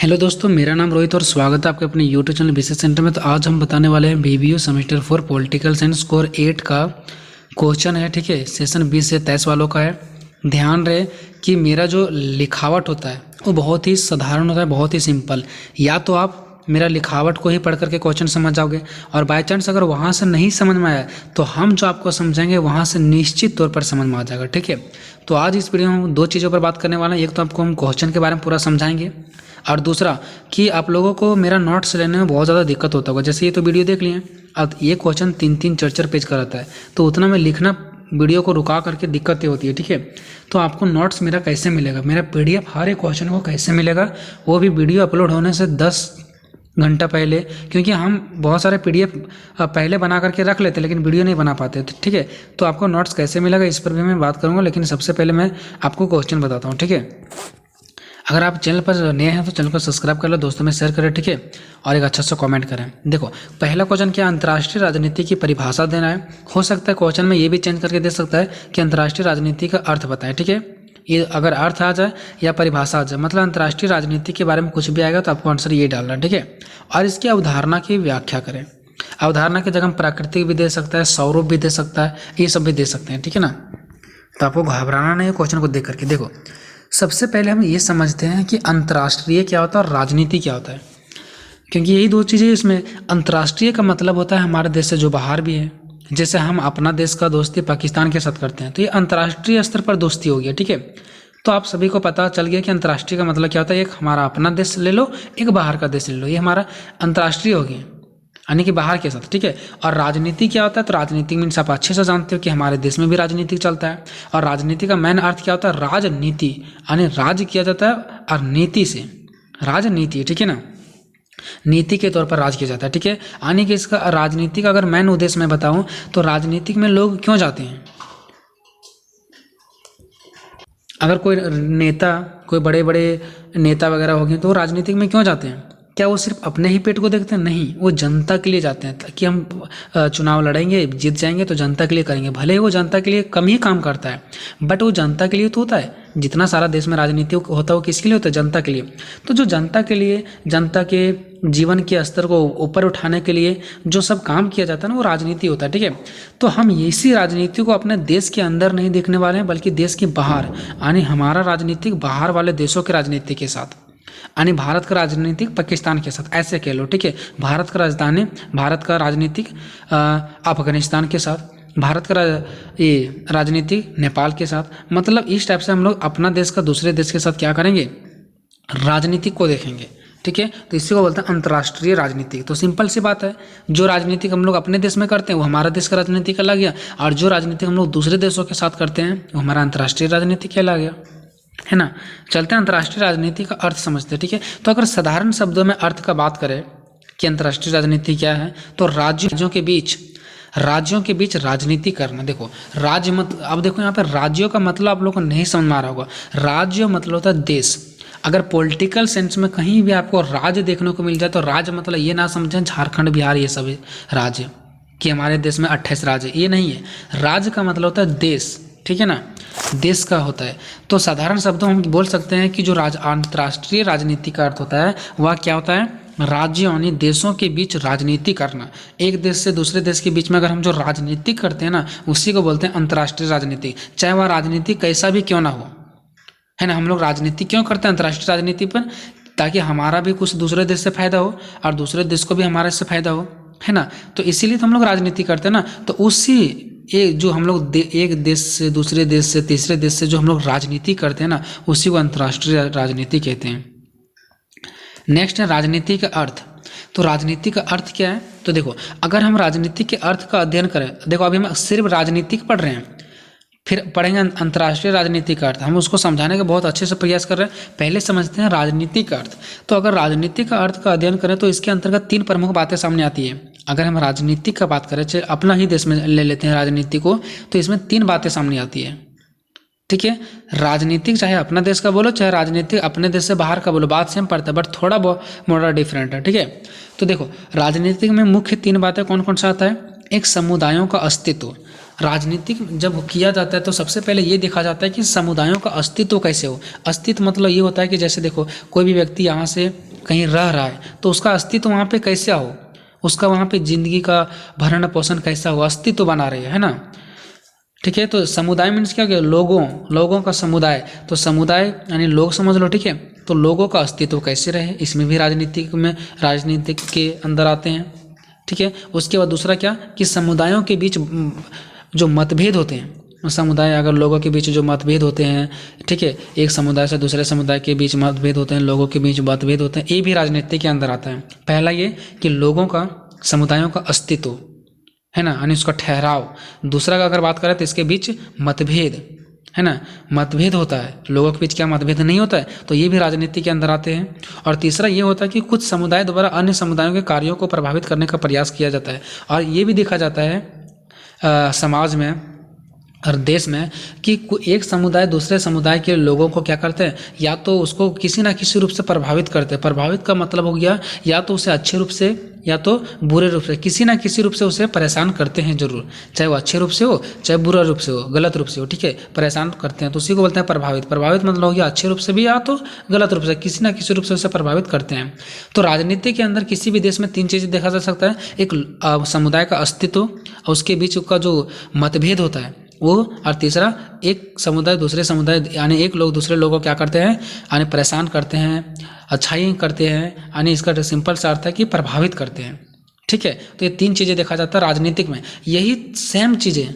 Hello दोस्तों, मेरा नाम रोहित और स्वागत है आपके अपने यूट्यूब चैनल बिजनेस सेंटर में। तो आज हम बताने वाले हैं बीबीओ सेमेस्टर 4 पॉलिटिकल साइंस स्कोर 8 का क्वेश्चन है। ठीक है, सेशन 20 से 23 वालों का है। ध्यान रहे कि मेरा जो लिखावट होता है वो बहुत ही साधारण होता है, बहुत ही सिंपल। या तो आप मेरा लिखावट को ही पढ़ करके क्वेश्चन समझ जाओगे, और बाय चांस अगर वहाँ से नहीं समझ में आया तो हम जो आपको समझाएंगे वहाँ से निश्चित तौर पर समझ में आ जाएगा। ठीक है, तो आज इस वीडियो में हम दो चीज़ों पर बात करने वाले हैं। एक तो आपको हम क्वेश्चन के बारे में पूरा समझाएंगे, और दूसरा कि आप लोगों को मेरा नोट्स लेने में बहुत ज़्यादा दिक्कत होता होगा। जैसे ये तो वीडियो देख लिए, अब ये क्वेश्चन 3-3 4-4 पेज का रहता है, तो उतना में लिखना वीडियो को रुका करके दिक्कतें होती है। ठीक है, तो आपको नोट्स मेरा कैसे मिलेगा, मेरा PDF हर एक क्वेश्चन को कैसे मिलेगा, वो भी वीडियो अपलोड होने से 10 घंटा पहले, क्योंकि हम बहुत सारे PDF पहले बना करके रख लेते लेकिन वीडियो नहीं बना पाते। ठीक है, तो आपको नोट्स कैसे मिलेगा इस पर भी मैं बात करूँगा, लेकिन सबसे पहले मैं आपको क्वेश्चन बताता हूँ। ठीक है, अगर आप चैनल पर नए हैं तो चैनल को सब्सक्राइब कर लो, दोस्तों में शेयर करें। ठीक है, और एक अच्छा सा कमेंट करें। देखो, पहला क्वेश्चन क्या, अंतर्राष्ट्रीय राजनीति की परिभाषा देना है। हो सकता है क्वेश्चन में ये भी चेंज करके दे सकता है कि अंतर्राष्ट्रीय राजनीति का अर्थ बताएं। ठीक है, ये अगर अर्थ आ जाए या परिभाषा आ जाए, मतलब अंतर्राष्ट्रीय राजनीति के बारे में कुछ भी आएगा तो आपको आंसर ये डालना है। ठीक है, और इसकी अवधारणा की व्याख्या करें। अवधारणा की जगह प्राकृतिक भी दे सकता है, स्वरूप भी दे सकता है, ये सब भी दे सकते हैं। ठीक है ना, तो आपको घबराना नहीं है क्वेश्चन को देख करके। देखो, सबसे पहले हम ये समझते हैं कि अंतर्राष्ट्रीय क्या होता है और राजनीति क्या होता है, क्योंकि यही दो चीज़ें इसमें। अंतर्राष्ट्रीय का मतलब होता है हमारे देश से जो बाहर भी है, जैसे हम अपना देश का दोस्ती पाकिस्तान के साथ करते हैं, तो ये अंतर्राष्ट्रीय स्तर पर दोस्ती हो गया। ठीक है, तो आप सभी को पता चल गया कि अंतर्राष्ट्रीय का मतलब क्या होता है। एक हमारा अपना देश ले लो, एक बाहर का देश ले लो, ये हमारा अंतर्राष्ट्रीय हो गया, यानी कि बाहर के साथ। ठीक है, और राजनीति क्या होता है, तो राजनीति मीन्स आप अच्छे से जानते हो कि हमारे देश में भी राजनीति चलता है। और राजनीति का मेन अर्थ क्या होता है, राजनीति, यानी राज किया जाता है और नीति से, राजनीति। ठीक है ना, नीति के तौर पर राज किया जाता है। ठीक है, यानी कि इसका राजनीति का अगर मेन उद्देश्य मैं बताऊं तो राजनीतिक में लोग क्यों जाते हैं। अगर कोई नेता, कोई बड़े बड़े नेता वगैरह हो गए तो राजनीतिक में क्यों जाते हैं, क्या वो सिर्फ अपने ही पेट को देखते हैं? नहीं, वो जनता के लिए जाते हैं कि हम चुनाव लड़ेंगे, जीत जाएंगे तो जनता के लिए करेंगे। भले ही वो जनता के लिए कम ही काम करता है, बट वो जनता के लिए तो होता है। जितना सारा देश में राजनीति होता है वो किसके लिए होता है, जनता के लिए। तो जो जनता के लिए, जनता के जीवन के स्तर को ऊपर उठाने के लिए जो सब काम किया जाता है ना, वो राजनीति होता है। ठीक है, तो हम इसी राजनीति को अपने देश के अंदर नहीं देखने वाले हैं, बल्कि देश के बाहर, यानी हमारा राजनीतिक बाहर वाले देशों के राजनीति के साथ, यानी भारत का राजनीतिक पाकिस्तान के साथ, ऐसे कह लो। ठीक है, भारत का राजधानी, भारत का राजनीतिक अफगानिस्तान के साथ, भारत का ये राजनीतिक नेपाल के साथ। मतलब इस टाइप से हम लोग अपना देश का दूसरे देश के साथ क्या करेंगे, राजनीतिक को देखेंगे। ठीक है, तो इसी को बोलते हैं अंतर्राष्ट्रीय राजनीति। तो सिंपल सी बात है, जो राजनीतिक हम लोग अपने देश में करते हैं वो हमारा देश का राजनीति कहला गया, और जो राजनीतिक हम लोग दूसरे देशों के साथ करते हैं वो हमारा अंतर्राष्ट्रीय राजनीति कहला गया, है ना। चलते हैं अंतर्राष्ट्रीय राजनीति का अर्थ समझते हैं। ठीक है, तो अगर साधारण शब्दों में अर्थ का बात करें कि अंतर्राष्ट्रीय राजनीति क्या है, तो राज्यों के बीच राजनीति करना। देखो, राज्य मत, अब देखो यहाँ पे राज्यों का मतलब आप लोग को नहीं समझ में आ रहा होगा। राज्य मतलब होता है देश। अगर पॉलिटिकल सेंस में कहीं भी आपको राज्य देखने को मिल जाए तो राज्य मतलब ये ना समझें झारखंड, बिहार, ये सभी राज्य कि हमारे देश में 28 राज्य, ये नहीं है। राज्य का मतलब होता है देश। ठीक है ना, देश का होता है। तो साधारण शब्दों हम बोल सकते हैं कि जो अंतर्राष्ट्रीय राजनीति का अर्थ होता है वह क्या होता है, राज्यों यानी देशों के बीच राजनीति करना। एक देश से दूसरे देश के बीच में अगर हम जो राजनीति करते हैं ना, उसी को बोलते हैं अंतर्राष्ट्रीय राजनीति, चाहे वह राजनीति कैसा भी क्यों ना हो, है ना। हम लोग राजनीति क्यों करते हैं अंतर्राष्ट्रीय राजनीति पर, ताकि हमारा भी कुछ दूसरे देश से फायदा हो और दूसरे देश को भी हमारे से फायदा हो, है ना। तो इसीलिए तो हम लोग राजनीति करते हैं ना। तो उसी ये जो हम लोग एक देश से दूसरे देश से तीसरे देश से जो हम लोग राजनीति करते हैं ना, उसी को अंतर्राष्ट्रीय राजनीति कहते हैं। नेक्स्ट है राजनीति का अर्थ। तो राजनीति का अर्थ क्या है, तो देखो, अगर हम राजनीति के अर्थ का अध्ययन करें, देखो अभी हम सिर्फ राजनीतिक पढ़ रहे हैं, फिर पढ़ेंगे अंतर्राष्ट्रीय राजनीति का अर्थ। हम उसको समझाने का बहुत अच्छे से प्रयास कर रहे हैं। पहले समझते हैं राजनीति का अर्थ। तो अगर राजनीति का अर्थ का अध्ययन करें तो इसके अंतर्गत 3 प्रमुख बातें सामने आती है। अगर हम राजनीति का बात करें, चाहे अपना ही देश में ले लेते हैं राजनीति को, तो इसमें 3 बातें सामने आती है। ठीक है, राजनीतिक चाहे अपना देश का बोलो, चाहे राजनीतिक अपने देश से बाहर का बोलो, बात सेम पड़ता है, बट थोड़ा बहुत मोड़ा डिफरेंट है। ठीक है, तो देखो, राजनीतिक में मुख्य 3 बातें कौन कौन सा आता है। एक, समुदायों का अस्तित्व। राजनीतिक जब किया जाता है तो सबसे पहले ये देखा जाता है कि समुदायों का अस्तित्व कैसे हो। अस्तित्व मतलब ये होता है कि जैसे देखो, कोई भी व्यक्ति यहाँ से कहीं रह रहा है तो उसका अस्तित्व वहाँ पे कैसे हो, उसका वहाँ पे जिंदगी का भरण पोषण कैसा हो, अस्तित्व बना रही है ना। ठीक है, तो समुदाय मीन्स क्या हो गया, लोगों का समुदाय, तो समुदाय यानी लोग समझ लो। ठीक है, तो लोगों का अस्तित्व कैसे रहे, इसमें भी राजनीतिक के अंदर आते हैं। ठीक है, उसके बाद दूसरा क्या कि समुदायों के बीच जो मतभेद होते हैं, समुदाय अगर लोगों के बीच जो मतभेद होते हैं, ठीक है, एक समुदाय से दूसरे समुदाय के बीच मतभेद होते हैं, लोगों के बीच मतभेद होते हैं, ये भी राजनीति के अंदर आता है। पहला ये कि लोगों का समुदायों का अस्तित्व है ना, यानी उसका ठहराव। दूसरा का अगर बात करें तो इसके बीच मतभेद है ना, मतभेद होता है, लोगों के बीच क्या मतभेद नहीं होता है, तो ये भी राजनीति के अंदर आते हैं। और तीसरा ये होता है कि कुछ समुदाय द्वारा अन्य समुदायों के कार्यों को प्रभावित करने का प्रयास किया जाता है। और ये भी देखा जाता है समाज में और देश में कि एक समुदाय दूसरे समुदाय के लोगों को क्या करते हैं, या तो उसको किसी ना किसी रूप से प्रभावित करते हैं। प्रभावित का मतलब हो गया या तो उसे अच्छे रूप से या तो बुरे रूप से, किसी ना किसी रूप से उसे परेशान करते हैं जरूर, चाहे वो अच्छे रूप से हो चाहे बुरा रूप से हो, गलत रूप से हो। ठीक है, परेशान करते हैं तो उसी को बोलते हैं प्रभावित। प्रभावित मतलब हो गया अच्छे रूप से भी या तो गलत रूप से, किसी ना किसी रूप से उसे प्रभावित करते हैं। तो राजनीति के अंदर किसी भी देश में 3 चीज़ें देखा जा सकता है, एक समुदाय का अस्तित्व, उसके बीच का जो मतभेद होता है वो, और तीसरा एक समुदाय दूसरे समुदाय यानी एक लोग दूसरे लोगों को क्या करते हैं, यानी परेशान करते हैं, अच्छाई करते हैं, यानी इसका सिंपल सा अर्थ है कि प्रभावित करते हैं। ठीक है, तो ये 3 चीज़ें देखा जाता है राजनीतिक में। यही सेम चीज़ें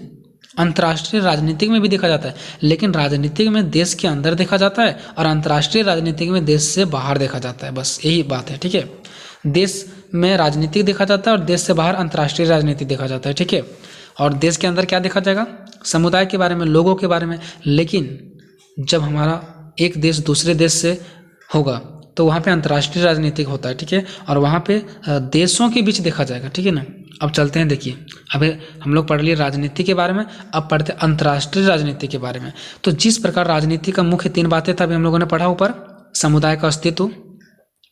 अंतर्राष्ट्रीय राजनीतिक में भी देखा जाता है, लेकिन राजनीतिक में देश के अंदर देखा जाता है और अंतर्राष्ट्रीय राजनीतिक में देश से बाहर देखा जाता है, बस यही बात है। ठीक है, देश में राजनीतिक देखा जाता है और देश से बाहर अंतर्राष्ट्रीय राजनीति देखा जाता है। ठीक है, और देश के अंदर क्या देखा जाएगा, समुदाय के बारे में, लोगों के बारे में। लेकिन जब हमारा एक देश दूसरे देश से होगा तो वहाँ पे अंतर्राष्ट्रीय राजनीतिक होता है। ठीक है, और वहाँ पे देशों के बीच देखा जाएगा। ठीक है ना, अब चलते हैं, देखिए अभी हम लोग पढ़ लिए राजनीति के बारे में, अब पढ़ते हैं अंतर्राष्ट्रीय राजनीति के बारे में। तो जिस प्रकार राजनीति का मुख्य 3 बातें था अभी हम लोगों ने पढ़ा ऊपर, समुदाय का अस्तित्व,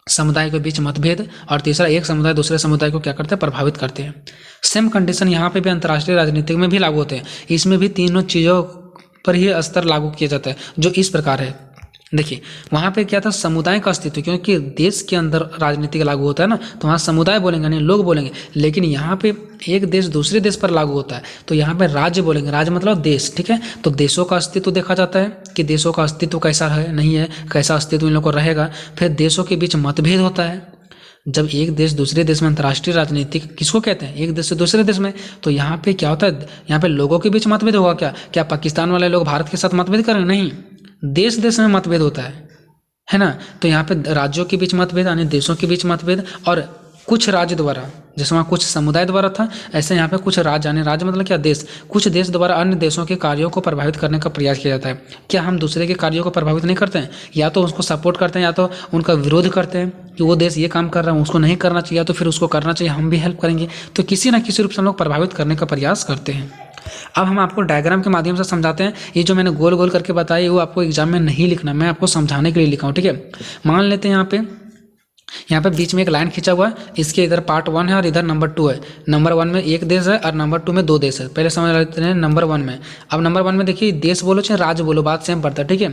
समुदाय के बीच मतभेद, और तीसरा एक समुदाय दूसरे समुदाय को क्या करते हैं, प्रभावित करते हैं। सेम कंडीशन यहाँ पे भी अंतर्राष्ट्रीय राजनीतिक में भी लागू होते हैं। इसमें भी तीनों चीज़ों पर ही स्तर लागू किया जाता है, जो इस प्रकार है। देखिए वहाँ पे क्या था, समुदाय का अस्तित्व, क्योंकि देश के अंदर राजनीति लागू होता है ना, तो वहाँ समुदाय बोलेंगे नहीं, लोग बोलेंगे। लेकिन यहाँ पे एक देश दूसरे देश पर लागू होता है तो यहाँ पे राज्य बोलेंगे, राज्य मतलब देश। ठीक है, तो देशों का अस्तित्व देखा जाता है कि देशों का अस्तित्व कैसा है, नहीं है, कैसा अस्तित्व इन लोगों को रहेगा। फिर देशों के बीच मतभेद होता है, जब एक देश दूसरे देश में, अंतर्राष्ट्रीय राजनीति किसको कहते हैं, एक देश से दूसरे देश में। तो यहाँ पे क्या होता है, यहाँ पे लोगों के बीच मतभेद होगा। क्या पाकिस्तान वाले लोग भारत के साथ मतभेद करेंगे, नहीं, देश देश में मतभेद होता है ना। तो यहाँ पे राज्यों के बीच मतभेद यानी देशों के बीच मतभेद, और कुछ राज्य द्वारा, जैसे वहाँ कुछ समुदाय द्वारा था, ऐसे यहाँ पे कुछ राज्य, यानी राज्य मतलब क्या, देश, कुछ देश द्वारा अन्य देशों के कार्यों को प्रभावित करने का प्रयास किया जाता है। क्या हम दूसरे के कार्यों को प्रभावित नहीं करते हैं, या तो उसको सपोर्ट करते हैं या तो उनका विरोध करते हैं कि वो देश ये काम कर रहा है उसको नहीं करना चाहिए, तो फिर उसको करना चाहिए, हम भी हेल्प करेंगे। तो किसी ना किसी रूप से हम लोग प्रभावित करने का प्रयास करते हैं। अब हम आपको डायग्राम के माध्यम से समझाते हैं। ये जो मैंने गोल गोल करके बताया वो आपको एग्जाम में नहीं लिखना, मैं आपको समझाने के लिए लिखा हूँ। ठीक है, मान लेते हैं यहाँ पे बीच में एक लाइन खींचा हुआ है, इसके इधर पार्ट 1 है और इधर नंबर 2 है। नंबर 1 में एक देश है और नंबर 2 में 2 देश है। पहले समझ लेते हैं नंबर 1 में। अब नंबर 1 में देखिए, देश बोलो चाहे राज्य बोलो, बात सेम पड़ता है। ठीक है,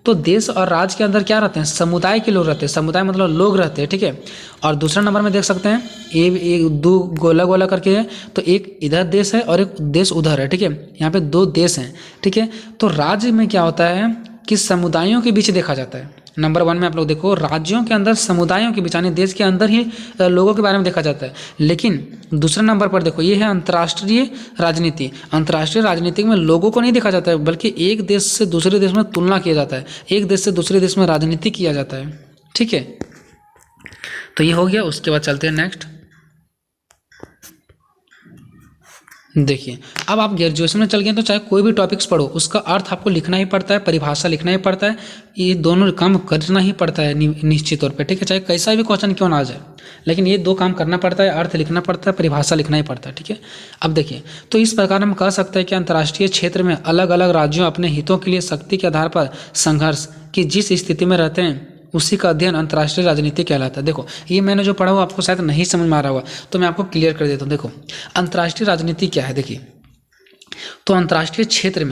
तो देश और राज्य के अंदर क्या रहते हैं, समुदाय के लोग रहते हैं, समुदाय मतलब लोग रहते हैं। ठीक है, और दूसरा नंबर में देख सकते हैं एक 2 गोला गोला करके है, तो एक इधर देश है और एक देश उधर है। ठीक है, यहाँ पे 2 देश हैं। ठीक है, तो राज्य में क्या होता है कि समुदायों के बीच देखा जाता है। नंबर 1 में आप लोग देखो, राज्यों के अंदर समुदायों के बीच यानी देश के अंदर ही लोगों के बारे में देखा जाता है। लेकिन दूसरे नंबर पर देखो, ये है अंतर्राष्ट्रीय राजनीति। अंतर्राष्ट्रीय राजनीति में लोगों को नहीं देखा जाता है, बल्कि एक देश से दूसरे देश में तुलना किया जाता है, एक देश से दूसरे देश में राजनीति किया जाता है। ठीक है, तो ये हो गया। उसके बाद चलते हैं नेक्स्ट। देखिए अब आप ग्रेजुएशन में चल गए तो चाहे कोई भी टॉपिक्स पढ़ो, उसका अर्थ आपको लिखना ही पड़ता है, परिभाषा लिखना ही पड़ता है, ये दोनों काम करना ही पड़ता है निश्चित तौर पे। ठीक है, चाहे कैसा भी क्वेश्चन क्यों ना आ जाए, लेकिन ये 2 काम करना पड़ता है, अर्थ लिखना पड़ता है, परिभाषा लिखना ही पड़ता है। ठीक है, अब देखिए, तो इस प्रकार हम कह सकते हैं कि अंतर्राष्ट्रीय क्षेत्र में अलग अलग राज्यों अपने हितों के लिए शक्ति के आधार पर संघर्ष की जिस स्थिति में रहते हैं उसी का अध्ययन अंतर्राष्ट्रीय राजनीति कहलाता है। देखो ये मैंने जो पढ़ा हुआ आपको शायद नहीं समझ में आ रहा होगा, तो मैं आपको क्लियर कर देता हूँ। देखो अंतर्राष्ट्रीय राजनीति क्या है, देखिए तो अंतर्राष्ट्रीय क्षेत्र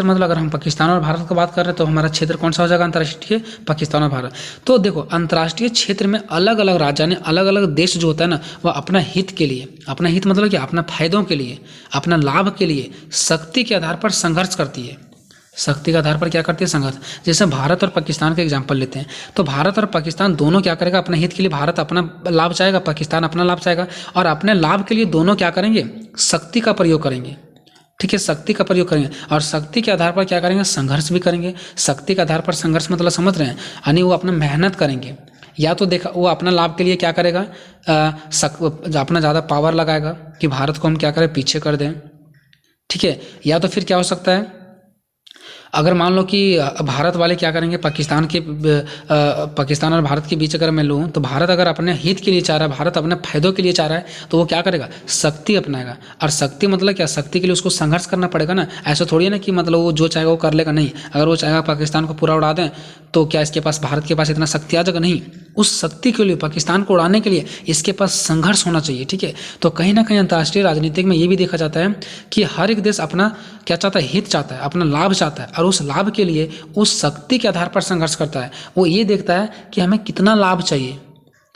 मतलब अगर हम पाकिस्तान और भारत की बात कर रहे हैं तो हमारा क्षेत्र कौन सा हो जाएगा अंतर्राष्ट्रीय, पाकिस्तान और भारत। तो देखो अंतर्राष्ट्रीय क्षेत्र में अलग अलग राज्य यानी अलग अलग देश जो होता है ना, वह अपना हित के लिए, अपना हित मतलब क्या, अपना फायदों के लिए, अपना लाभ के लिए शक्ति के आधार पर संघर्ष करती है। शक्ति के आधार पर क्या करती है, संघर्ष। जैसे भारत और पाकिस्तान का एग्जाम्पल लेते हैं, तो भारत और पाकिस्तान दोनों क्या करेगा, अपने हित के लिए भारत अपना लाभ चाहेगा, पाकिस्तान अपना लाभ चाहेगा, और अपने लाभ के लिए दोनों क्या करेंगे, शक्ति का प्रयोग करेंगे। ठीक है, शक्ति का प्रयोग करेंगे और शक्ति के आधार पर क्या करेंगे, संघर्ष भी करेंगे। शक्ति के आधार पर संघर्ष मतलब समझ रहे हैं, यानी वो अपना मेहनत करेंगे। या तो देखा वो अपना लाभ के लिए क्या करेगा, अपना ज़्यादा पावर लगाएगा कि भारत को हम क्या करें, पीछे कर दें। ठीक है, या तो फिर क्या हो सकता है, अगर मान लो कि भारत वाले क्या करेंगे, पाकिस्तान और भारत के बीच अगर मैं लूँ, तो भारत अगर अपने हित के लिए चाह रहा है, भारत अपने फायदों के लिए चाह रहा है, तो वो क्या करेगा, शक्ति अपनाएगा। और शक्ति मतलब क्या, शक्ति के लिए उसको संघर्ष करना पड़ेगा ना। ऐसा थोड़ी है ना कि मतलब वो जो चाहेगा वो कर लेगा, नहीं। अगर वो चाहेगा पाकिस्तान को पूरा उड़ा दें तो क्या इसके पास, भारत के पास इतना शक्ति आ जाएगा, नहीं। उस शक्ति के लिए, पाकिस्तान को उड़ाने के लिए इसके पास संघर्ष होना चाहिए। ठीक है, तो कहीं ना कहीं अंतर्राष्ट्रीय राजनीति में ये भी देखा जाता है कि हर एक देश अपना क्या चाहता है, हित चाहता है, अपना लाभ चाहता है, और उस लाभ के लिए उस शक्ति के आधार पर संघर्ष करता है। वो ये देखता है कि हमें कितना लाभ चाहिए,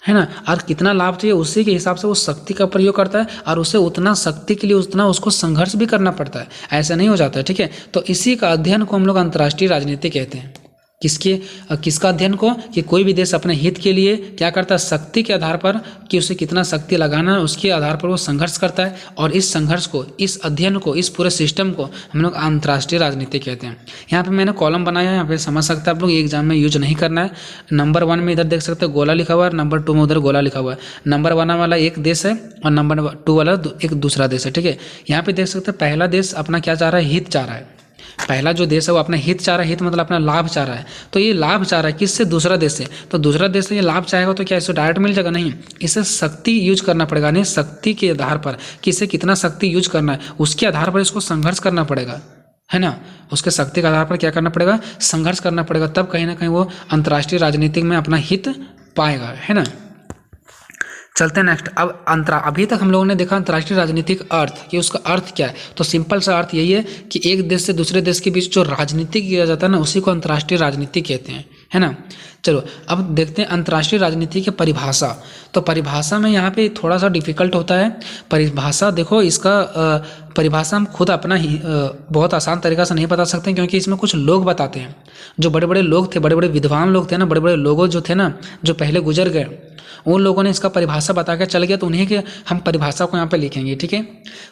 है ना, और कितना लाभ चाहिए उसी के हिसाब से वो शक्ति का प्रयोग करता है, और उसे उतना शक्ति के लिए उतना उसको संघर्ष भी करना पड़ता है। ऐसा नहीं हो जाता है। ठीक है, तो इसी का अध्ययन को हम लोग अंतर्राष्ट्रीय राजनीति कहते हैं। किसका अध्ययन को, कि कोई भी देश अपने हित के लिए क्या करता है, शक्ति के आधार पर, कि उसे कितना शक्ति लगाना है उसके आधार पर वो संघर्ष करता है। और इस संघर्ष को, इस अध्ययन को, इस पूरे सिस्टम को हम लोग अंतर्राष्ट्रीय राजनीति कहते हैं। यहाँ पे मैंने कॉलम बनाया है, यहाँ पे समझ सकते हैं आप लोग, एग्जाम में यूज नहीं करना है। नंबर 1 में इधर देख सकते हैं गोला लिखा हुआ है, नंबर 2 में उधर गोला लिखा हुआ है। नंबर 1 वाला एक देश है और नंबर 2 वाला एक दूसरा देश है। ठीक है, यहाँ पे देख सकते हैं पहला देश अपना क्या चाह रहा है, हित चाह रहा है। पहला जो देश है वो अपना हित चाह रहा है, हित मतलब अपना लाभ चाह रहा है। तो ये लाभ चाह रहा है किससे, दूसरा देश से। तो दूसरा देश से ये लाभ चाहेगा तो क्या इसे डायरेक्ट मिल जाएगा, नहीं। इसे शक्ति यूज करना पड़ेगा, नहीं, शक्ति के आधार पर कि इसे कितना शक्ति यूज करना है उसके आधार पर इसको संघर्ष करना पड़ेगा, है ना। उसके शक्ति के आधार पर क्या करना पड़ेगा, संघर्ष करना पड़ेगा, तब कहीं ना कहीं वो अंतर्राष्ट्रीय राजनीति में अपना हित पाएगा, है ना। चलते हैं नेक्स्ट। अब अभी तक हम लोगों ने देखा अंतर्राष्ट्रीय राजनीतिक अर्थ, कि उसका अर्थ क्या है। तो सिंपल सा अर्थ यही है कि एक देश से दूसरे देश के बीच जो राजनीति किया जाता है ना, उसी को अंतर्राष्ट्रीय राजनीति कहते हैं, है ना। चलो अब देखते हैं अंतर्राष्ट्रीय राजनीति की परिभाषा। तो परिभाषा में यहाँ पे थोड़ा सा डिफिकल्ट होता है परिभाषा। देखो इसका परिभाषा हम खुद अपना ही बहुत आसान तरीका से नहीं बता सकते, क्योंकि इसमें कुछ लोग बताते हैं, जो बड़े बड़े लोग थे, बड़े बड़े विद्वान लोग थे ना, बड़े बड़े लोगों जो थे ना, जो पहले गुजर गए, उन लोगों ने इसका परिभाषा बता के चल गया, तो उन्हीं के हम परिभाषा को यहाँ पे लिखेंगे। ठीक है,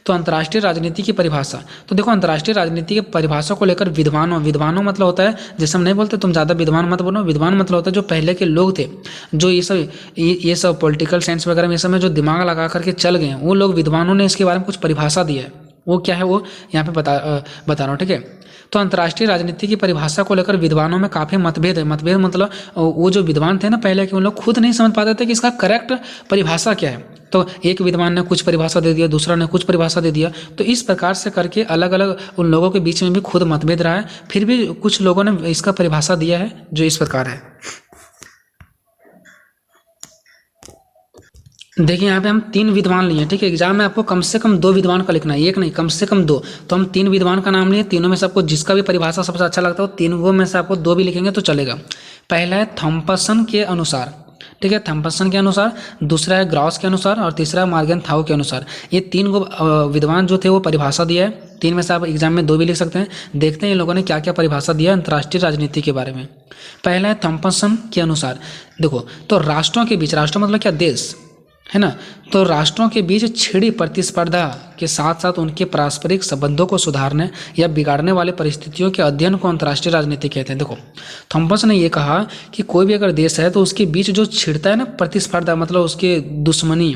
तो अंतर्राष्ट्रीय राजनीति की परिभाषा। तो देखो अंतर्राष्ट्रीय राजनीति की परिभाषा को लेकर विद्वानों मतलब होता है, जैसे हम नहीं बोलते तुम ज़्यादा विद्वान मत बोलो, विद्वान मतलब होता है जो पहले के लोग थे, जो ये सब पॉलिटिकल साइंस वगैरह में, ये सब में जो दिमाग लगा करके चल गए हैं, वो लोग विद्वानों ने इसके बारे में कुछ परिभाषा दी है। वो क्या है वो यहाँ पे बता रहा हूँ। ठीक है, तो अंतर्राष्ट्रीय राजनीति की परिभाषा को लेकर विद्वानों में काफ़ी मतभेद है। मतभेद मतलब वो जो विद्वान थे ना पहले के, उन लोग खुद नहीं समझ पाते थे कि इसका करेक्ट परिभाषा क्या है। तो एक विद्वान ने कुछ परिभाषा दे दिया, दूसरा ने कुछ परिभाषा दे दिया, तो इस प्रकार से करके अलग अलग उन लोगों के बीच में भी खुद मतभेद रहा है। फिर भी कुछ लोगों ने इसका परिभाषा दिया है जो इस प्रकार है। देखिए यहाँ पे हम 3 विद्वान लिए। ठीक है, एग्जाम में आपको कम से कम 2 विद्वान का लिखना है, एक नहीं, कम से कम 2। तो हम 3 विद्वान का नाम लिए, तीनों में से आपको जिसका भी परिभाषा सबसे अच्छा लगता हो, तीनों में से आपको 2 भी लिखेंगे तो चलेगा। पहला है थॉम्पसन के अनुसार, ठीक है, थॉम्पसन के अनुसार, दूसरा है ग्राउस के अनुसार, और तीसरा है मॉर्गनथाउ के अनुसार। ये 3 विद्वान जो थे वो परिभाषा दिया है। 3 में से आप एग्जाम में 2 भी लिख सकते हैं। देखते हैं इन लोगों ने क्या क्या परिभाषा दिया अंतर्राष्ट्रीय राजनीति के बारे में। पहला है थॉम्पसन के अनुसार। देखो, तो राष्ट्रों के बीच, राष्ट्र मतलब क्या, देश, है ना। तो राष्ट्रों के बीच छिड़ी प्रतिस्पर्धा के साथ साथ उनके पारस्परिक संबंधों को सुधारने या बिगाड़ने वाले परिस्थितियों के अध्ययन को अंतर्राष्ट्रीय राजनीति कहते हैं। देखो, थॉम्पसन ने ये कहा कि कोई भी अगर देश है तो उसके बीच जो छिड़ता है ना प्रतिस्पर्धा, मतलब उसके दुश्मनी,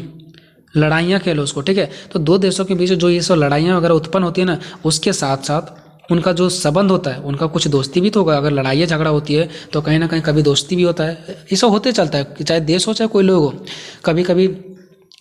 लड़ाइयाँ कह लो उसको। ठीक है, तो 2 देशों के बीच जो ये सब लड़ाइयाँ वगैरह उत्पन्न होती है ना, उसके साथ साथ उनका जो संबंध होता है, उनका कुछ दोस्ती भी तो होगा। अगर लड़ाई झगड़ा होती है तो कहीं ना कहीं कभी दोस्ती भी होता है। ये सब होते चलता है, चाहे देश हो चाहे कोई लोग हो। कभी कभी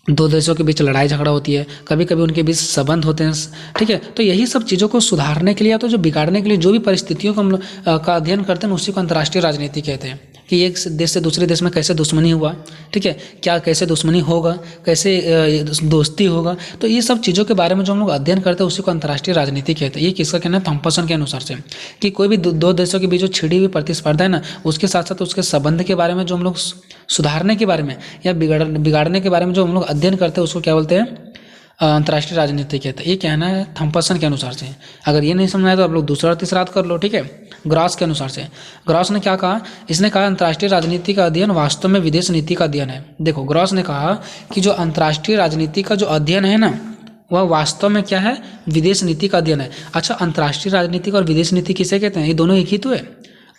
2 देशों के बीच लड़ाई झगड़ा होती है, कभी कभी उनके बीच संबंध होते हैं। ठीक है, तो यही सब चीज़ों को सुधारने के लिए या तो जो बिगाड़ने के लिए जो भी परिस्थितियों को हम लोग का अध्ययन करते हैं, उसी को अंतर्राष्ट्रीय राजनीति कहते हैं। कि एक देश से दूसरे देश में कैसे दुश्मनी हुआ, ठीक है, क्या कैसे दुश्मनी होगा, कैसे दोस्ती होगा। तो ये सब चीज़ों के बारे में जो हम लोग अध्ययन करते हैं उसी को अंतर्राष्ट्रीय राजनीति कहते हैं। ये किसका कहना है? थॉम्पसन के अनुसार से, कि कोई भी दो देशों के बीच जो छिड़ी हुई प्रतिस्पर्धा है ना, उसके साथ साथ उसके संबंध के बारे में जो हम लोग सुधारने के बारे में या बिगाड़ने के बारे में जो हम लोग अध्ययन करते हैं उसको क्या बोलते हैं? अंतर्राष्ट्रीय राजनीति कहते हैं। ये कहना है थॉम्पसन के अनुसार से। अगर ये नहीं समझ आए तो आप लोग दूसरा और तीसरा याद कर लो, ठीक है। ग्रॉस के अनुसार से, ग्रॉस ने क्या कहा? इसने कहा अंतर्राष्ट्रीय राजनीति का अध्ययन वास्तव में विदेश नीति का अध्ययन है। देखो, ग्रॉस ने कहा कि जो अंतर्राष्ट्रीय राजनीति का जो अध्ययन है ना, वह वास्तव में क्या है? विदेश नीति का अध्ययन है। अच्छा, अंतर्राष्ट्रीय राजनीति और विदेश नीति किसे कहते हैं? ये दोनों एक ही तो है।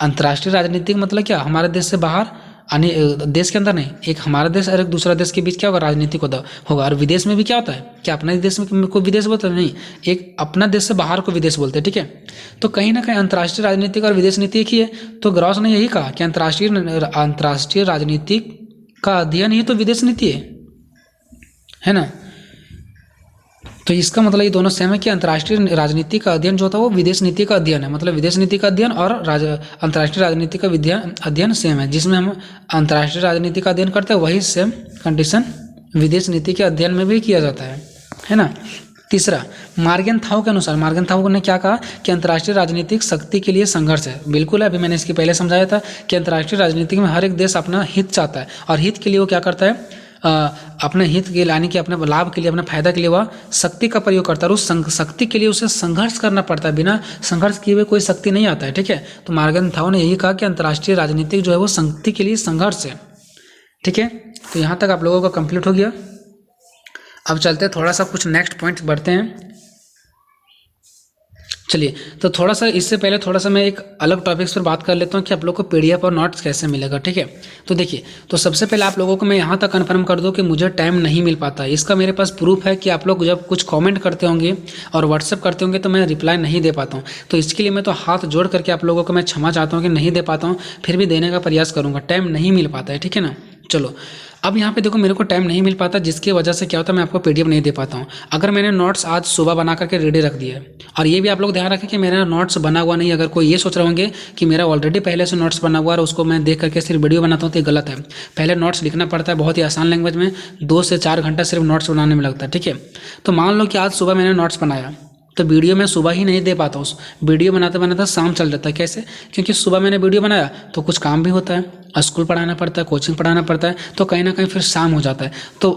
अंतर्राष्ट्रीय राजनीति का मतलब क्या? हमारे देश से बाहर, देश के अंदर नहीं, एक हमारा देश और एक दूसरा देश के बीच क्या होगा? राजनीतिक होगा। और विदेश में भी क्या होता है? क्या अपने देश में को विदेश बोलते हैं? नहीं, एक अपना देश से बाहर को विदेश बोलते हैं, ठीक है। तो कहीं ना कहीं अंतर्राष्ट्रीय राजनीतिक और विदेश नीति एक ही है। तो ग्रॉस ने यही कहा कि अंतर्राष्ट्रीय राजनीति का अध्ययन ही तो विदेश नीति है ना। तो इसका मतलब ये दोनों सेम है कि अंतर्राष्ट्रीय राजनीति का अध्ययन जो होता है वो विदेश नीति का अध्ययन है। मतलब विदेश नीति का अध्ययन और अंतर्राष्ट्रीय राजनीति का अध्ययन सेम है। जिसमें हम अंतर्राष्ट्रीय राजनीति का अध्ययन करते हैं वही सेम कंडीशन विदेश नीति के अध्ययन में भी किया जाता है ना। तीसरा, मार्गेनथाउ के अनुसार, मार्गेनथाउ ने क्या कहा कि अंतर्राष्ट्रीय राजनीतिक शक्ति के लिए संघर्ष है। बिल्कुल है, अभी मैंने इसके पहले समझाया था कि अंतर्राष्ट्रीय राजनीति में हर एक देश अपना हित चाहता है और हित के लिए वो क्या करता है? अपने हित के लाने के, अपने लाभ के लिए, अपने फायदा के लिए वह शक्ति का प्रयोग करता है। और उस शक्ति के लिए उसे संघर्ष करना पड़ता है। बिना संघर्ष किए हुए कोई शक्ति नहीं आता है, ठीक है। तो मार्गेनथाउ ने यही कहा कि अंतर्राष्ट्रीय राजनीतिक जो है वो शक्ति के लिए संघर्ष है, ठीक है। तो यहाँ तक आप लोगों का कंप्लीट हो गया। अब चलते हैं थोड़ा सा कुछ नेक्स्ट पॉइंट बढ़ते हैं। चलिए, तो थोड़ा सा इससे पहले थोड़ा सा मैं एक अलग टॉपिक्स पर बात कर लेता हूँ कि आप लोग को पीडीएफ और नोट्स कैसे मिलेगा, ठीक है। तो देखिए, तो सबसे पहले आप लोगों को मैं यहाँ तक कन्फर्म कर दूँ कि मुझे टाइम नहीं मिल पाता। इसका मेरे पास प्रूफ है कि आप लोग जब कुछ कमेंट करते होंगे और व्हाट्सएप करते होंगे तो मैं रिप्लाई नहीं दे पाता हूँ। तो इसके लिए मैं तो हाथ जोड़ करके आप लोगों को मैं क्षमा चाहता हूँ कि नहीं दे पाता हूँ, फिर भी देने का प्रयास करूँगा। टाइम नहीं मिल पाता है, ठीक है ना। चलो, अब यहाँ पे देखो, मेरे को टाइम नहीं मिल पाता, जिसकी वजह से क्या होता है मैं आपको पीडीएफ नहीं दे पाता हूँ। अगर मैंने नोट्स आज सुबह बना करके रेडी रख दिया है, और ये भी आप लोग ध्यान रखें कि मेरा नोट्स बना हुआ नहीं। अगर कोई ये सोच रहे होंगे कि मेरा ऑलरेडी पहले से नोट्स बना हुआ है और उसको मैं देख करके सिर्फ वीडियो बनाता हूँ, तो ये गलत है। पहले नोट्स लिखना पड़ता है, बहुत ही आसान लैंग्वेज में 2 से 4 घंटा सिर्फ नोट्स बनाने में लगता है, ठीक है। तो मान लो कि आज सुबह मैंने नोट्स बनाया, तो वीडियो मैं सुबह ही नहीं दे पाता, उस वीडियो बनाते बनाते शाम चल जाता है। कैसे? क्योंकि सुबह मैंने वीडियो बनाया तो कुछ काम भी होता है, स्कूल पढ़ाना पड़ता है, कोचिंग पढ़ाना पड़ता है, तो कहीं ना कहीं फिर शाम हो जाता है। तो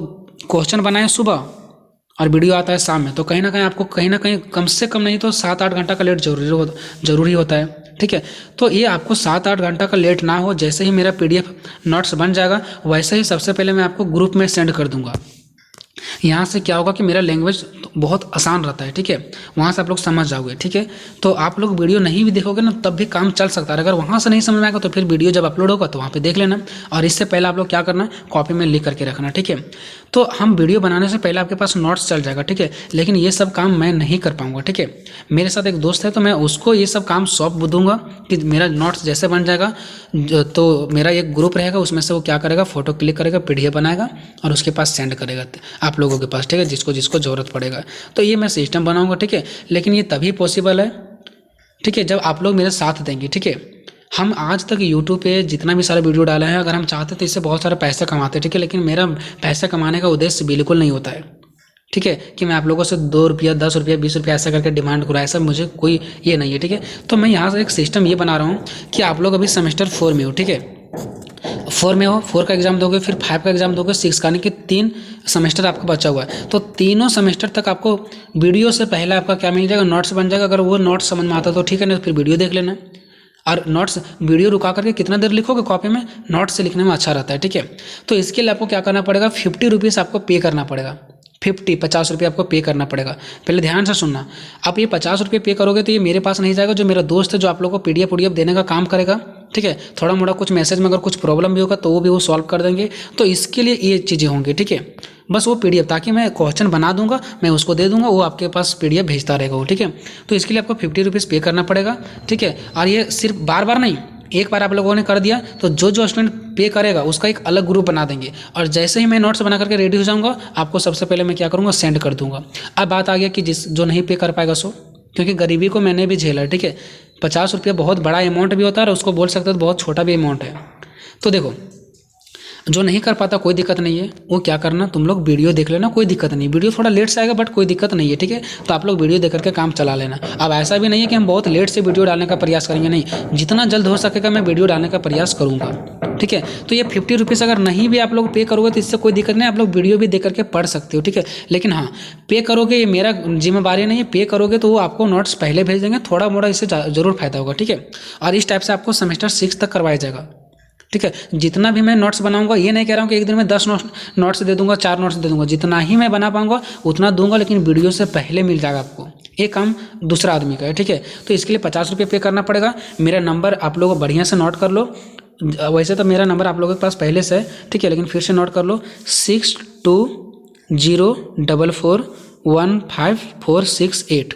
क्वेश्चन बनाए सुबह और वीडियो आता है शाम में, तो कहीं ना कहीं आपको कहीं ना कहीं कम से कम नहीं तो 7-8 घंटा का लेट जरूरी होता है, ठीक है। तो ये आपको 7-8 घंटा का लेट ना हो, जैसे ही मेरा पीडीएफ नोट्स बन जाएगा वैसे ही सबसे पहले मैं आपको ग्रुप में सेंड कर दूंगा। यहाँ से क्या होगा कि मेरा लैंग्वेज बहुत आसान रहता है, ठीक है। वहाँ से आप लोग समझ जाओगे, ठीक है। तो आप लोग वीडियो नहीं भी देखोगे ना तब भी काम चल सकता है। अगर वहाँ से नहीं समझ में आएगा तो फिर वीडियो जब अपलोड होगा तो वहाँ पे देख लेना। और इससे पहले आप लोग क्या करना, कॉपी में लिख करके रखना, ठीक है। तो हम वीडियो बनाने से पहले आपके पास नोट्स चल जाएगा, ठीक है। लेकिन ये सब काम मैं नहीं कर पाऊंगा, ठीक है। मेरे साथ एक दोस्त है तो मैं उसको ये सब काम सौंप दूंगा कि मेरा नोट्स जैसे बन जाएगा तो मेरा एक ग्रुप रहेगा, उसमें से वो क्या करेगा, फोटो क्लिक करेगा, पीडीएफ बनाएगा और उसके पास सेंड करेगा आप लोगों के पास, ठीक है, जिसको जिसको ज़रूरत पड़ेगा। तो ये मैं सिस्टम बनाऊंगा, ठीक है। लेकिन ये तभी पॉसिबल है, ठीक है, जब आप लोग मेरे साथ देंगे, ठीक है। हम आज तक यूट्यूब पे जितना भी सारे वीडियो डाले हैं, अगर हम चाहते तो इससे बहुत सारे पैसे कमाते हैं, ठीक है। लेकिन मेरा पैसे कमाने का उद्देश्य बिल्कुल नहीं होता है, ठीक है, कि मैं आप लोगों से 2 रुपया 10 रुपया 20 रुपया ऐसा करके डिमांड करूँ, ऐसा मुझे कोई ये नहीं है, ठीक है। तो मैं यहाँ से एक सिस्टम ये बना रहा हूँ कि आप लोग अभी सेमेस्टर 4 में हो, ठीक है, 4 में हो, 4 का एग्जाम दोगे, फिर 5 का एग्जाम दोगे, 6 का, यानी कि 3 सेमेस्टर आपका बचा हुआ है। तो तीनों सेमेस्टर तक आपको वीडियो से पहले आपका क्या मिल जाएगा, नोट्स बन जाएगा। अगर वो नोट्स समझ में आता तो ठीक है, नहीं तो फिर वीडियो देख लेना। और नोट्स वीडियो रुका करके कितना देर लिखोगे कॉपी में, नोट्स से लिखने में अच्छा रहता है, ठीक है। तो इसके लिए आपको क्या करना पड़ेगा, 50 रुपीज़ आपको पे करना पड़ेगा। 50 रुपये आपको पे करना पड़ेगा। पहले ध्यान से सुनना, आप ये 50 रुपये पे करोगे तो ये मेरे पास नहीं जाएगा, जो मेरा दोस्त है जो आप लोगों को पीडीएफ देने का काम करेगा, ठीक है। थोड़ा मोड़ा कुछ मैसेज में अगर कुछ प्रॉब्लम भी होगा तो वो भी वो सॉल्व कर देंगे। तो इसके लिए ये चीज़ें होंगी, ठीक है। बस वो पीडीएफ, ताकि मैं क्वेश्चन बना दूंगा, मैं उसको दे दूंगा, वो आपके पास पीडीएफ भेजता रहेगा वो, ठीक है। तो इसके लिए आपको 50 रुपीज़ पे करना पड़ेगा, ठीक है। और ये सिर्फ बार बार नहीं, एक बार आप लोगों ने कर दिया तो जो स्टूडेंट पे करेगा उसका एक अलग ग्रुप बना देंगे। और जैसे ही मैं नोट्स बना करके रेडी हो जाऊंगा, आपको सबसे पहले मैं क्या करूंगा, सेंड कर दूंगा। अब बात आ गया कि जो नहीं पे कर पाएगा सो, क्योंकि गरीबी को मैंने भी झेला, ठीक है। 50 रुपये बहुत बड़ा अमाउंट भी होता है और उसको बोल सकते हो तो बहुत छोटा भी अमाउंट है। तो देखो, जो नहीं कर पाता कोई दिक्कत नहीं है, वो क्या करना, तुम लोग वीडियो देख लेना, कोई दिक्कत नहीं। वीडियो थोड़ा लेट से आएगा बट कोई दिक्कत नहीं है, ठीक है। तो आप लोग वीडियो देख करके काम चला लेना। अब ऐसा भी नहीं है कि हम बहुत लेट से वीडियो डालने का प्रयास करेंगे, नहीं, जितना जल्द हो सकेगा मैं वीडियो डालने का प्रयास करूँगा, ठीक है। तो ये 50 रुपीज़ अगर नहीं भी आप लोग पे करोगे तो इससे कोई दिक्कत नहीं, आप लोग वीडियो भी देख करके पढ़ सकते हो, ठीक है। लेकिन हाँ, पे करोगे ये मेरा जिम्मेवारी नहीं है, पे करोगे तो वो आपको नोट्स पहले भेज देंगे, थोड़ा मोड़ा इससे जरूर फायदा होगा, ठीक है। और इस टाइप से आपको सेमेस्टर 6 तक करवाया जाएगा, ठीक है। जितना भी मैं नोट्स बनाऊंगा, ये नहीं कह रहा हूँ कि एक दिन में 10 नोट्स दे दूंगा, 4 नोट्स दे दूंगा, जितना ही मैं बना पाऊंगा उतना दूंगा, लेकिन वीडियो से पहले मिल जाएगा आपको। ये काम दूसरा आदमी का है, ठीक है। तो इसके लिए 50 रुपये पे करना पड़ेगा। मेरा नंबर आप लोग बढ़िया से नोट कर लो, वैसे तो मेरा नंबर आप लोगों के पास पहले से है, ठीक है, लेकिन फिर से नोट कर लो, 6204415468।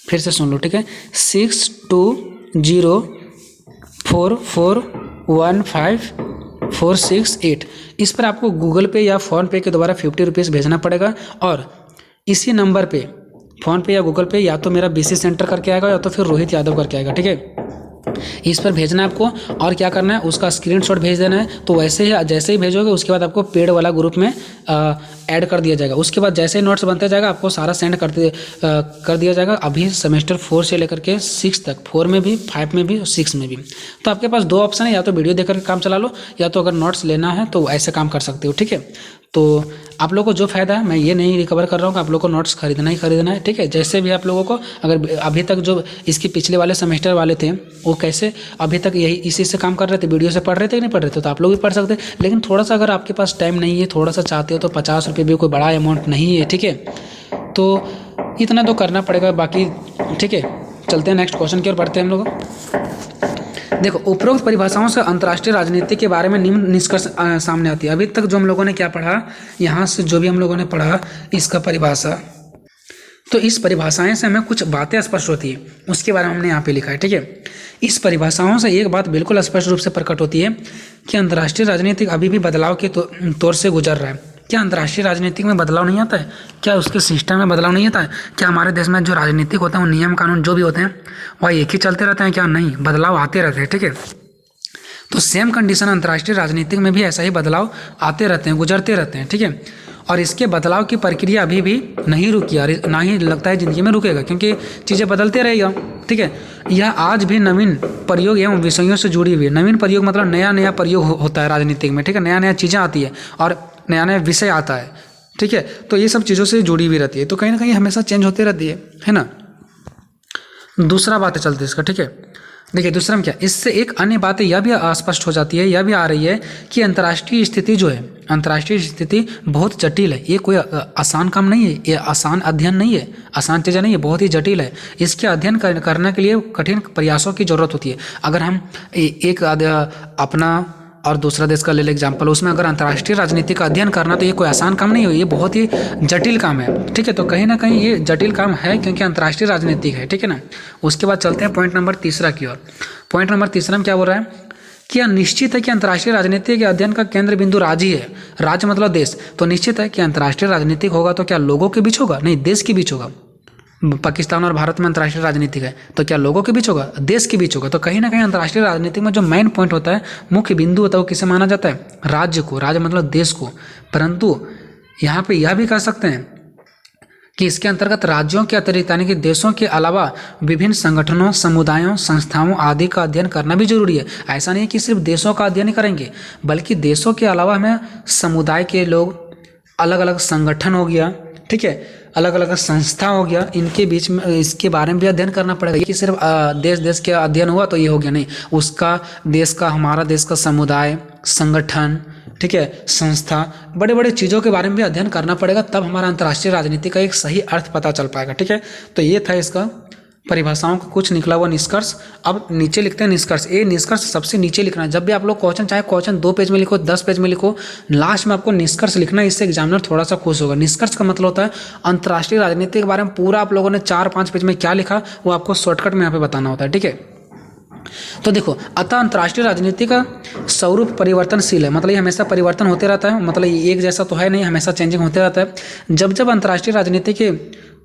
फिर से सुन लो, ठीक है, 6204415468। इस पर आपको गूगल पे या फ़ोन पे के द्वारा 50 रुपीज़ भेजना पड़ेगा। और इसी नंबर पे फ़ोन पे या गूगल पे या तो मेरा BC सेंटर करके आएगा या तो फिर रोहित यादव करके आएगा, ठीक है। इस पर भेजना है आपको, और क्या करना है, उसका स्क्रीनशॉट भेज देना है। तो वैसे ही जैसे ही भेजोगे उसके बाद आपको पेड वाला ग्रुप में ऐड कर दिया जाएगा। उसके बाद जैसे ही नोट्स बनते जाएगा आपको सारा सेंड कर दिया जाएगा। अभी सेमेस्टर 4 से लेकर के 6 तक, 4 में भी, 5 में भी और 6 में भी। तो आपके पास 2 ऑप्शन है, या तो वीडियो देख करके काम चला लो, या तो अगर नोट्स लेना है तो ऐसे काम कर सकते हो, ठीक है। तो आप लोगों को जो फ़ायदा है, मैं ये नहीं रिकवर कर रहा हूँ कि आप लोगों को नोट्स खरीदना ही खरीदना है, ठीक है। जैसे भी आप लोगों को, अगर अभी तक जो इसके पिछले वाले सेमेस्टर वाले थे वो कैसे अभी तक यही इसी से काम कर रहे थे, वीडियो से पढ़ रहे थे कि नहीं पढ़ रहे थे, तो आप लोग भी पढ़ सकते हैं। लेकिन थोड़ा सा अगर आपके पास टाइम नहीं है, थोड़ा सा चाहते हो, तो 50 रुपये भी कोई बड़ा अमाउंट नहीं है, ठीक है। तो इतना तो करना पड़ेगा, बाकी ठीक है। चलते हैं नेक्स्ट क्वेश्चन की ओर बढ़ते हैं हम लोग। देखो, उपरोक्त परिभाषाओं से अंतर्राष्ट्रीय राजनीति के बारे में निम्न निष्कर्ष सामने आती है। अभी तक जो हम लोगों ने क्या पढ़ा, यहाँ से जो भी हम लोगों ने पढ़ा इसका परिभाषा, तो इस परिभाषाएं से हमें कुछ बातें स्पष्ट होती है, उसके बारे में हमने यहाँ पे लिखा है, ठीक है। इस परिभाषाओं से एक बात बिल्कुल स्पष्ट रूप से प्रकट होती है कि अंतर्राष्ट्रीय राजनीति अभी भी बदलाव के तौर से गुजर रहा है। क्या अंतर्राष्ट्रीय राजनीति में बदलाव नहीं आता है? क्या उसके सिस्टम में बदलाव नहीं आता है? क्या हमारे देश में जो राजनीतिक होता है, वो नियम कानून जो भी होते हैं वह एक ही चलते रहते हैं? क्या नहीं, बदलाव आते रहते हैं, ठीक है। तो सेम कंडीशन अंतर्राष्ट्रीय राजनीतिक में भी ऐसा ही बदलाव आते रहते हैं, गुजरते रहते हैं, ठीक है। और इसके बदलाव की प्रक्रिया अभी भी नहीं रुकी और ना ही लगता है ज़िंदगी में रुकेगा, क्योंकि चीज़ें बदलते रहेगा, ठीक है। यह आज भी नवीन प्रयोग एवं विषयों से जुड़ी हुई है। नवीन प्रयोग मतलब नया नया प्रयोग होता है राजनीतिक में, ठीक है। नया नया चीज़ें आती है और नया नया विषय आता है, ठीक है। तो ये सब चीज़ों से जुड़ी हुई रहती है, तो कहीं ना कहीं हमेशा चेंज होती रहती है ना। दूसरा बात चलती है इसका, ठीक है। देखिए दूसरा में क्या, इससे एक अन्य बात यह भी स्पष्ट हो जाती है, यह भी आ रही है कि अंतर्राष्ट्रीय स्थिति जो है, अंतर्राष्ट्रीय स्थिति बहुत जटिल है। ये कोई आसान काम नहीं है, ये आसान अध्ययन नहीं है, आसान चीज़ें नहीं है, बहुत ही जटिल है। इसके अध्ययन करने के लिए कठिन प्रयासों की ज़रूरत होती है। अगर हम एक अपना और दूसरा देश का ले एग्जाम्पल, उसमें अगर अंतर्राष्ट्रीय राजनीति का अध्ययन करना, तो ये कोई आसान काम नहीं हो, ये बहुत ही जटिल काम है, ठीक है। तो कहीं ना कहीं ये जटिल काम है क्योंकि अंतर्राष्ट्रीय राजनीति है, ठीक है ना। उसके बाद चलते हैं पॉइंट नंबर 3 की ओर। पॉइंट नंबर 3 में क्या बोल रहा है कि यह निश्चित है कि अंतर्राष्ट्रीय राजनीति के अध्ययन का केंद्र बिंदु राज्य ही है। राज्य मतलब देश। तो निश्चित है कि अंतर्राष्ट्रीय राजनीतिक होगा तो क्या लोगों के बीच होगा? नहीं, देश के बीच होगा। पाकिस्तान और भारत में अंतर्राष्ट्रीय राजनीति है, तो क्या लोगों के बीच होगा? देश के बीच होगा। तो कहीं ना कहीं अंतर्राष्ट्रीय राजनीति में जो मेन पॉइंट होता है, मुख्य बिंदु होता है, वो किसे माना जाता है? राज्य को। राज्य मतलब देश को। परंतु यहाँ पे यह भी कह सकते हैं कि इसके अंतर्गत राज्यों के अतिरिक्त यानी कि देशों के अलावा विभिन्न संगठनों, समुदायों, संस्थाओं आदि का अध्ययन करना भी जरूरी है। ऐसा नहीं कि सिर्फ देशों का अध्ययन करेंगे, बल्कि देशों के अलावा हमें समुदाय के लोग, अलग अलग संगठन हो गया, ठीक है, अलग अलग संस्था हो गया, इनके बीच में इसके बारे में भी अध्ययन करना पड़ेगा। ये कि सिर्फ देश के अध्ययन हुआ तो ये हो गया, नहीं। उसका देश का, हमारा देश का समुदाय, संगठन, ठीक है, संस्था, बड़े बड़े चीज़ों के बारे में भी अध्ययन करना पड़ेगा, तब हमारा अंतर्राष्ट्रीय राजनीति का एक सही अर्थ पता चल पाएगा, ठीक है। तो ये था इसका परिभाषाओं का कुछ निकला हुआ निष्कर्ष। अब नीचे लिखते हैं निष्कर्ष। ये निष्कर्ष सबसे नीचे लिखना है। जब भी आप लोग क्वेश्चन, चाहे क्वेश्चन 2 पेज में लिखो, 10 पेज में लिखो, लास्ट में आपको निष्कर्ष लिखना है। इससे एग्जामिनर थोड़ा सा खुश होगा। निष्कर्ष का मतलब होता है अंतर्राष्ट्रीय राजनीति के बारे में पूरा आप लोगों ने 4-5 पेज में क्या लिखा, वो आपको शॉर्टकट में यहाँ पे बताना होता है, ठीक है। तो देखो, अतः अंतर्राष्ट्रीय राजनीति का स्वरूप परिवर्तनशील है, मतलब ये हमेशा परिवर्तन होते रहता है, मतलब ये एक जैसा तो है नहीं, हमेशा चेंजिंग होते रहता है। जब जब अंतर्राष्ट्रीय राजनीति के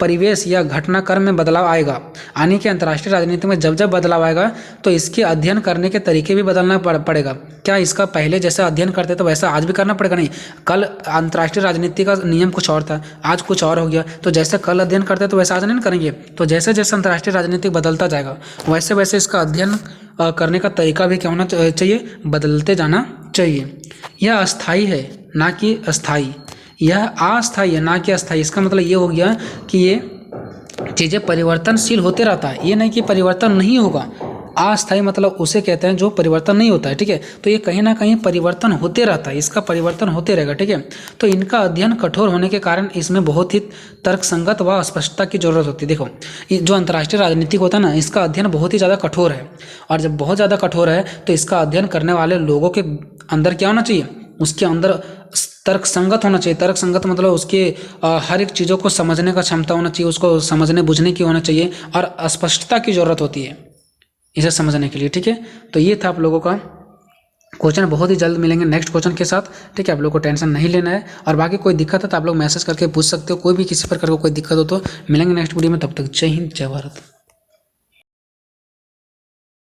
परिवेश या घटनाक्रम में बदलाव आएगा, यानी कि अंतर्राष्ट्रीय राजनीति में जब जब बदलाव आएगा तो इसके अध्ययन करने के तरीके भी बदलना पड़ेगा। क्या इसका पहले जैसा अध्ययन करते तो वैसा आज भी करना पड़ेगा? नहीं। कल अंतर्राष्ट्रीय राजनीति का नियम कुछ और था, आज कुछ और हो गया, तो जैसे कल अध्ययन करते तो वैसा आज नहीं करेंगे। तो जैसे जैसे अंतर्राष्ट्रीय राजनीति बदलता जाएगा वैसे वैसे इसका अध्ययन करने का तरीका भी क्या होना चाहिए? बदलते जाना चाहिए। यह अस्थाई है ना कि अस्थाई, यह अस्थाई है ना कि अस्थाई। इसका मतलब ये हो गया कि ये चीज़ें परिवर्तनशील होते रहता है, ये नहीं कि परिवर्तन नहीं होगा। अस्थाई मतलब उसे कहते हैं जो परिवर्तन नहीं होता है, ठीक है। तो ये कहीं ना कहीं परिवर्तन होते रहता है, इसका परिवर्तन होते रहेगा, ठीक है। तो इनका अध्ययन कठोर होने के कारण इसमें बहुत ही तर्कसंगत व स्पष्टता की जरूरत होती है। देखो, ये जो अंतर्राष्ट्रीय राजनीति होता है ना, इसका अध्ययन बहुत ही ज़्यादा कठोर है, और जब बहुत ज़्यादा कठोर है तो इसका अध्ययन करने वाले लोगों के अंदर क्या होना चाहिए? उसके अंदर तर्क संगत होना चाहिए। तर्क संगत मतलब उसके हर एक चीज़ों को समझने का क्षमता होना चाहिए, उसको समझने बुझने की होना चाहिए, और स्पष्टता की जरूरत होती है इसे समझने के लिए, ठीक है। तो ये था आप लोगों का क्वेश्चन। बहुत ही जल्द मिलेंगे नेक्स्ट क्वेश्चन के साथ, ठीक है। आप लोग को टेंशन नहीं लेना है, और बाकी कोई दिक्कत है तो आप लोग मैसेज करके पूछ सकते हो। कोई भी किसी प्रकार का कोई दिक्कत हो तो मिलेंगे नेक्स्ट वीडियो में। तब तक जय हिंद, जय भारत।